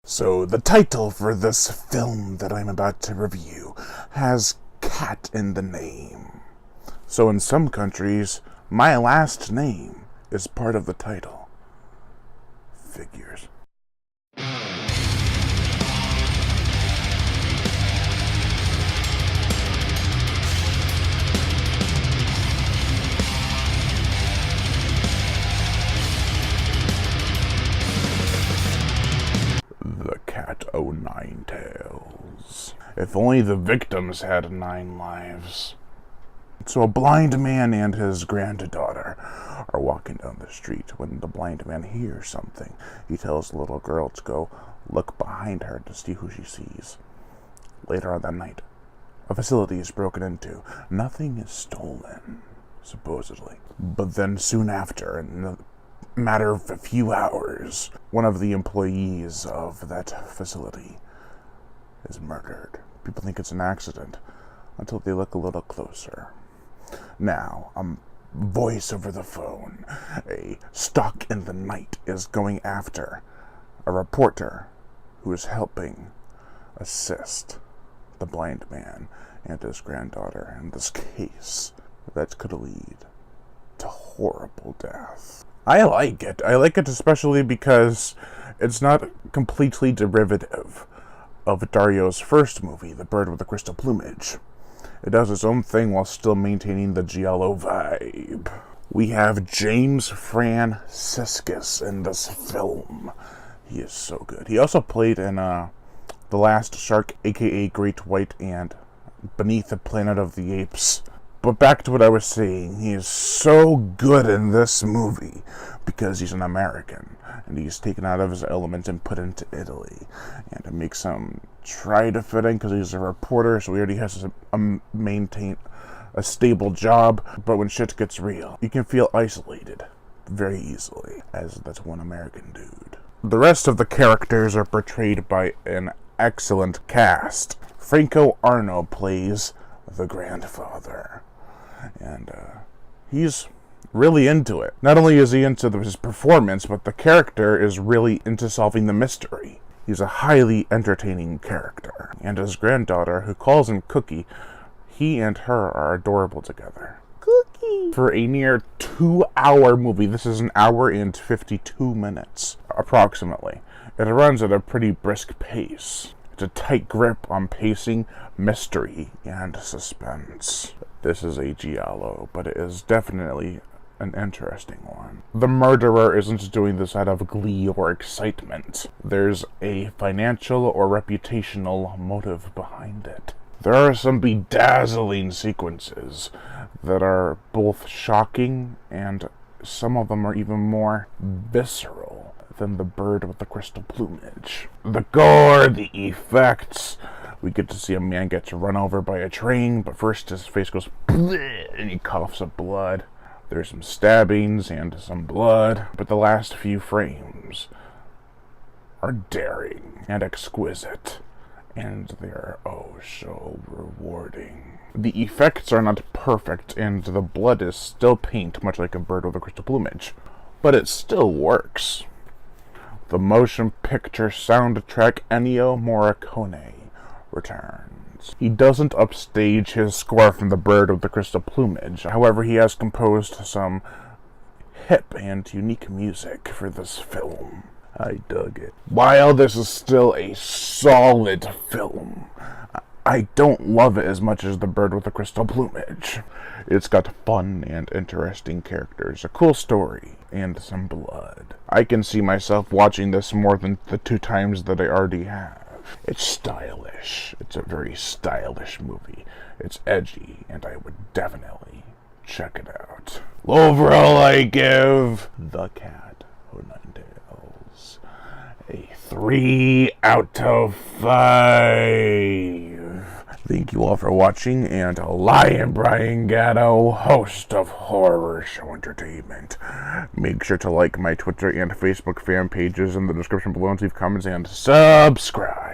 So the title for this film that I'm about to review has cat in the name. So in some countries, my last name is part of the title. Figures. The Cat O' Nine Tails. If only the victims had 9 lives. So a blind man and his granddaughter are walking down the street when the blind man hears something. He tells the little girl to go look behind her to see who she sees. Later on that night, a facility is broken into. Nothing is stolen, supposedly. But then soon after, in the matter of a few hours, one of the employees of that facility is murdered. People think it's an accident until they look a little closer. Now, a voice over the phone, a stalk in the night, is going after a reporter who is helping assist the blind man and his granddaughter in this case that could lead to horrible death. I like it. I like it especially because it's not completely derivative of Dario's first movie, The Bird with the Crystal Plumage. It does its own thing while still maintaining the Giallo vibe. We have James Franciscus in this film. He is so good. He also played in The Last Shark, aka Great White, and Beneath the Planet of the Apes. But back to what I was saying, he is so good in this movie because he's an American and he's taken out of his element and put into Italy. And it makes him try to fit in because he's a reporter, so he already has to maintain a stable job. But when shit gets real, you can feel isolated very easily, as that's one American dude. The rest of the characters are portrayed by an excellent cast. Franco Arno plays the grandfather. And he's really into it. Not only is he into his performance, but the character is really into solving the mystery. He's a highly entertaining character. And his granddaughter, who calls him Cookie, he and her are adorable together. Cookie! For a near 2-hour movie, this is 1 hour and 52 minutes, approximately. It runs at a pretty brisk pace. It's a tight grip on pacing, mystery, and suspense. This is a Giallo, but it is definitely an interesting one. The murderer isn't doing this out of glee or excitement. There's a financial or reputational motive behind it. There are some bedazzling sequences that are both shocking and some of them are even more visceral than The Bird with the Crystal Plumage. The gore, the effects. We get to see a man get run over by a train, but first his face goes bleh, and he coughs up blood. There's some stabbings and some blood, but the last few frames are daring and exquisite, and they're oh so rewarding. The effects are not perfect, and the blood is still paint, much like A Bird with a Crystal Plumage, but it still works. The motion picture soundtrack Ennio Morricone returns. He doesn't upstage his score from The Bird with the Crystal Plumage. However, he has composed some hip and unique music for this film. I dug it. While this is still a solid film, I don't love it as much as The Bird with the Crystal Plumage. It's got fun and interesting characters, a cool story, and some blood. I can see myself watching this more than the 2 times that I already have. It's stylish. It's a very stylish movie. It's edgy, and I would definitely check it out. Overall, I give The Cat O' Nine Tails a 3 out of 5. Thank you all for watching, and I am Brian Gatto, host of Horror Show Entertainment. Make sure to like my Twitter and Facebook fan pages in the description below and leave comments and subscribe.